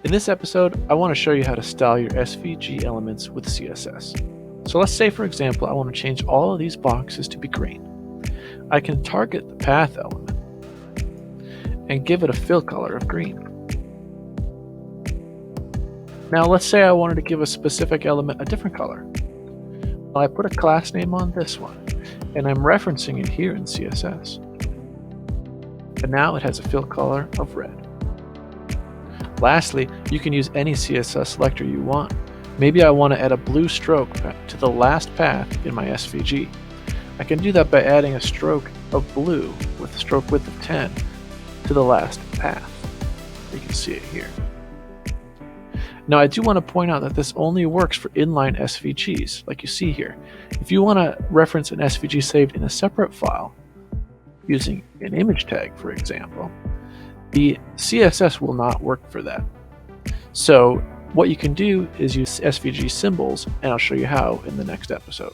In this episode, I want to show you how to style your SVG elements with CSS. So let's say, for example, I want to change all of these boxes to be green. I can target the path element and give it a fill color of green. Now let's say I wanted to give a specific element a different color. Well, I put a class name on this one, and I'm referencing it here in CSS. And now it has a fill color of red. Lastly, you can use any CSS selector you want. Maybe I want to add a blue stroke to the last path in my SVG. I can do that by adding a stroke of blue with a stroke width of 10 to the last path. You can see it here. Now I do want to point out that this only works for inline SVGs, like you see here. If you want to reference an SVG saved in a separate file, using an image tag for example, the CSS will not work for that. So what you can do is use SVG symbols, and I'll show you how in the next episode.